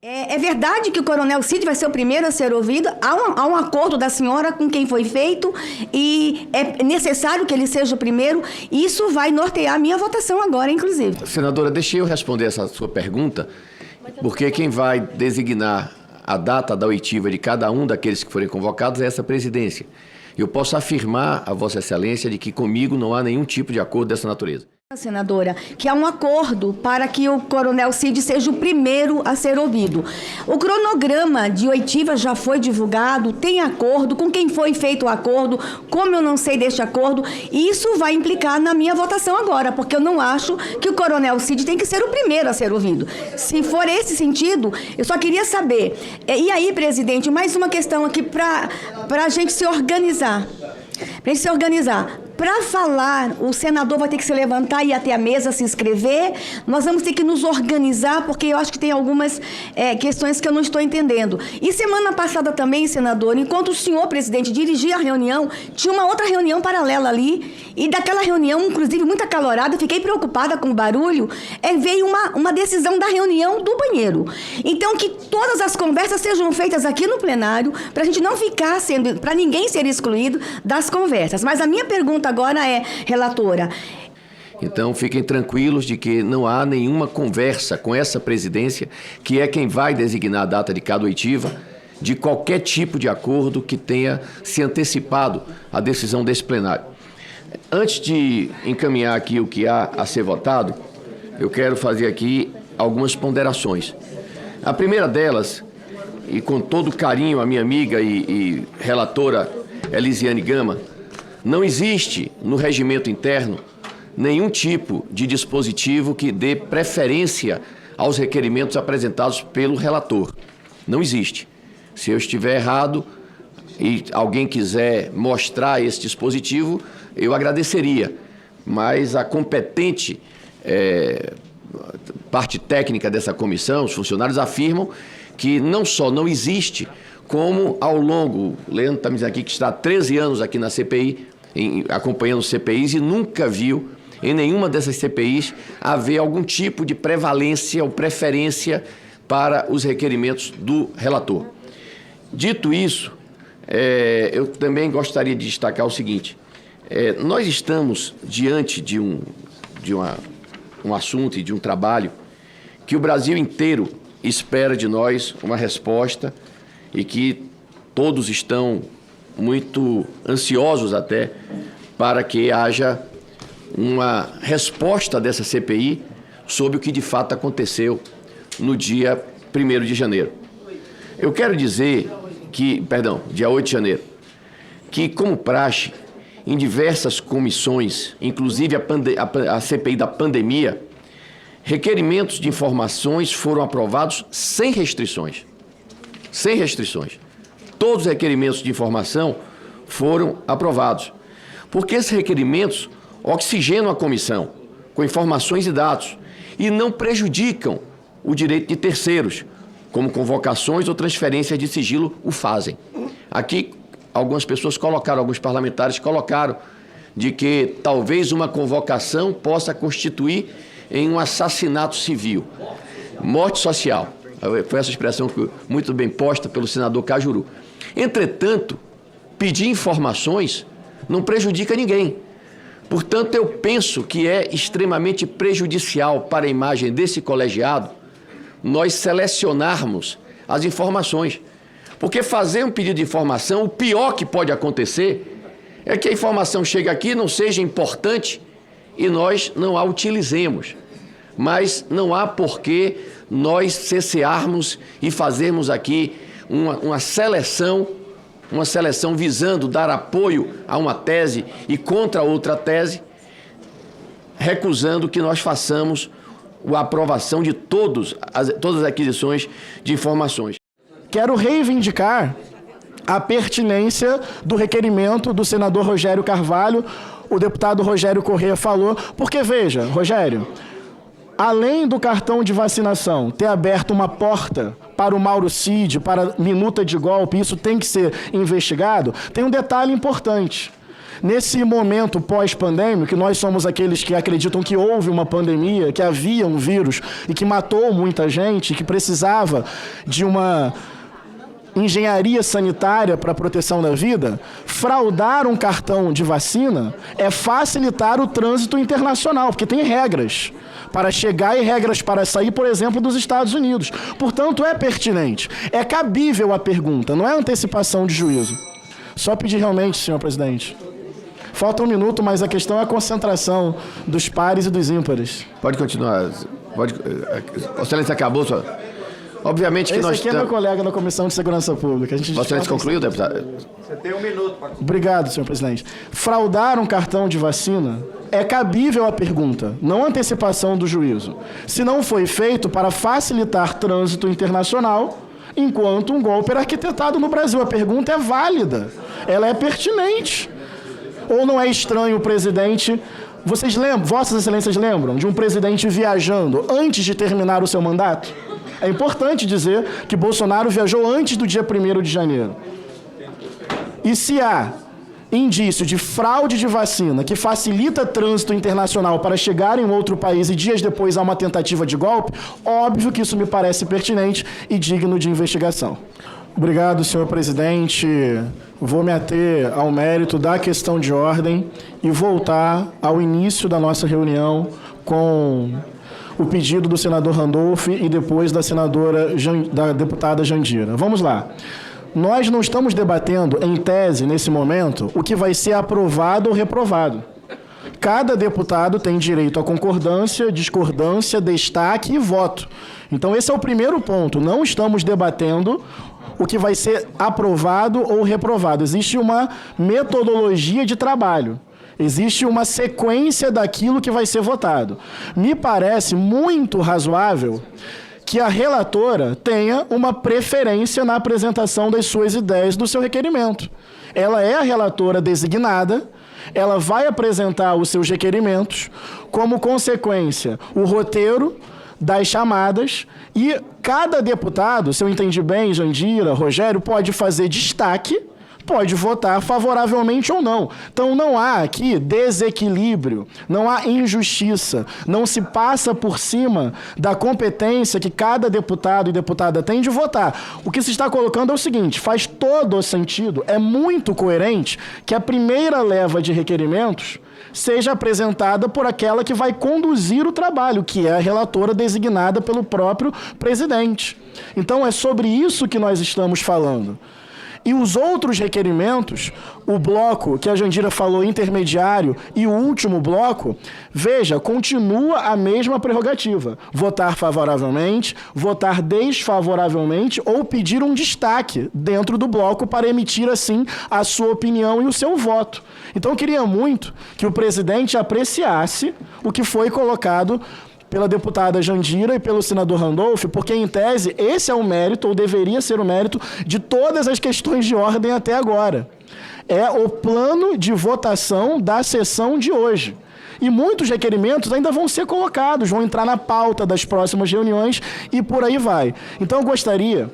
É verdade que o Coronel Cid vai ser o primeiro a ser ouvido? Há um acordo da senhora com quem foi feito e é necessário que ele seja o primeiro? Isso vai nortear a minha votação agora, inclusive. Senadora, deixe eu responder essa sua pergunta, porque quem vai designar a data da oitiva de cada um daqueles que forem convocados é essa presidência. Eu posso afirmar a Vossa Excelência de que comigo não há nenhum tipo de acordo dessa natureza. Senadora, que há um acordo para que o Coronel Cid seja o primeiro a ser ouvido. O cronograma de oitiva já foi divulgado, tem acordo, com quem foi feito o acordo, como eu não sei deste acordo, e isso vai implicar na minha votação agora, porque eu não acho que o Coronel Cid tem que ser o primeiro a ser ouvido. Se for esse sentido, eu só queria saber. E aí, presidente, mais uma questão aqui para a gente se organizar. Para a gente se organizar. Para falar, o senador vai ter que se levantar e ir até a mesa, se inscrever. Nós vamos ter que nos organizar, porque eu acho que tem algumas questões que eu não estou entendendo. E semana passada também, senador, enquanto o senhor, presidente, dirigia a reunião, tinha uma outra reunião paralela ali, e daquela reunião, inclusive, muito acalorada, fiquei preocupada com o barulho, veio uma decisão da reunião do banheiro. Então, que todas as conversas sejam feitas aqui no plenário, para a gente não ficar para ninguém ser excluído das conversas. Mas a minha pergunta agora é, relatora. Então, fiquem tranquilos de que não há nenhuma conversa com essa presidência, que é quem vai designar a data de cada oitiva, de qualquer tipo de acordo que tenha se antecipado à decisão desse plenário. Antes de encaminhar aqui o que há a ser votado, eu quero fazer aqui algumas ponderações. A primeira delas, e com todo carinho a minha amiga e relatora Elisiane Gama, não existe no regimento interno nenhum tipo de dispositivo que dê preferência aos requerimentos apresentados pelo relator. Não existe. Se eu estiver errado e alguém quiser mostrar esse dispositivo, eu agradeceria. Mas a competente parte técnica dessa comissão, os funcionários afirmam que não só não existe, como ao longo, o Leandro está me dizendo aqui que está há 13 anos aqui na CPI, acompanhando CPIs, e nunca viu em nenhuma dessas CPIs haver algum tipo de prevalência ou preferência para os requerimentos do relator. Dito isso, eu também gostaria de destacar o seguinte: nós estamos diante de um assunto e de um trabalho que o Brasil inteiro espera de nós uma resposta e que todos estão muito ansiosos até para que haja uma resposta dessa CPI sobre o que de fato aconteceu no dia 1º de janeiro. Eu quero dizer que, dia 8 de janeiro, que como praxe, em diversas comissões, inclusive a CPI da pandemia, requerimentos de informações foram aprovados sem restrições. Sem restrições. Todos os requerimentos de informação foram aprovados. Porque esses requerimentos oxigenam a comissão com informações e dados e não prejudicam o direito de terceiros, como convocações ou transferências de sigilo o fazem. Aqui, algumas pessoas colocaram, alguns parlamentares colocaram, de que talvez uma convocação possa constituir em um assassinato civil, morte social. Foi essa expressão muito bem posta pelo senador Cajuru. Entretanto, pedir informações não prejudica ninguém. Portanto, eu penso que é extremamente prejudicial para a imagem desse colegiado nós selecionarmos as informações. Porque fazer um pedido de informação, o pior que pode acontecer é que a informação chegue aqui, não seja importante e nós não a utilizemos. Mas não há por que nós cessearmos e fazermos aqui uma seleção visando dar apoio a uma tese e contra outra tese, recusando que nós façamos a aprovação de todas as aquisições de informações. Quero reivindicar a pertinência do requerimento do senador Rogério Carvalho. O deputado Rogério Corrêa falou, porque veja, Rogério, além do cartão de vacinação ter aberto uma porta para o Mauro Cid, para a minuta de golpe, isso tem que ser investigado, tem um detalhe importante. nesse momento pós-pandêmico, que nós somos aqueles que acreditam que houve uma pandemia, que havia um vírus e que matou muita gente, que precisava de uma engenharia sanitária para a proteção da vida, fraudar um cartão de vacina é facilitar o trânsito internacional, porque tem regras para chegar e regras para sair, por exemplo, dos Estados Unidos. Portanto, é pertinente, é cabível a pergunta, não é antecipação de juízo. Só pedir realmente, senhor presidente. Falta um minuto, mas a questão é a concentração dos pares e dos ímpares. Pode continuar. Vossa Excelência acabou sua... Obviamente que Esse nós aqui é meu colega na Comissão de Segurança Pública. Vossa Excelência concluiu, deputado? Você tem um minuto para... Obrigado, senhor presidente. Fraudar um cartão de vacina é cabível a pergunta, não antecipação do juízo. Se não foi feito para facilitar trânsito internacional, enquanto um golpe era arquitetado no Brasil. A pergunta é válida, ela é pertinente. Ou não é estranho o presidente... Vocês lembram, Vossas Excelências lembram de um presidente viajando antes de terminar o seu mandato? É importante dizer que Bolsonaro viajou antes do dia 1º de janeiro. E se há indício de fraude de vacina que facilita trânsito internacional para chegar em outro país e dias depois há uma tentativa de golpe, óbvio que isso me parece pertinente e digno de investigação. Obrigado, senhor presidente. Vou me ater ao mérito da questão de ordem e voltar ao início da nossa reunião com o pedido do senador Randolph e depois da deputada Jandira. Vamos lá. Nós não estamos debatendo, em tese, nesse momento, o que vai ser aprovado ou reprovado. Cada deputado tem direito a concordância, discordância, destaque e voto. Então, esse é o primeiro ponto. Não estamos debatendo o que vai ser aprovado ou reprovado. Existe uma metodologia de trabalho. Existe uma sequência daquilo que vai ser votado. Me parece muito razoável que a relatora tenha uma preferência na apresentação das suas ideias do seu requerimento. Ela é a relatora designada, ela vai apresentar os seus requerimentos, como consequência, o roteiro das chamadas, e cada deputado, se eu entendi bem, Jandira, Rogério, pode fazer destaque, pode votar favoravelmente ou não. Então não há aqui desequilíbrio, não há injustiça, não se passa por cima da competência que cada deputado e deputada tem de votar. O que se está colocando é o seguinte: faz todo o sentido, é muito coerente que a primeira leva de requerimentos seja apresentada por aquela que vai conduzir o trabalho, que é a relatora designada pelo próprio presidente. Então é sobre isso que nós estamos falando. E os outros requerimentos, o bloco que a Jandira falou intermediário e o último bloco, veja, continua a mesma prerrogativa. Votar favoravelmente, votar desfavoravelmente ou pedir um destaque dentro do bloco para emitir, assim, a sua opinião e o seu voto. Então, eu queria muito que o presidente apreciasse o que foi colocado pela deputada Jandira e pelo senador Randolph, porque, em tese, esse é o mérito, ou deveria ser o mérito, de todas as questões de ordem até agora. É o plano de votação da sessão de hoje. E muitos requerimentos ainda vão ser colocados, vão entrar na pauta das próximas reuniões e por aí vai. Então, eu gostaria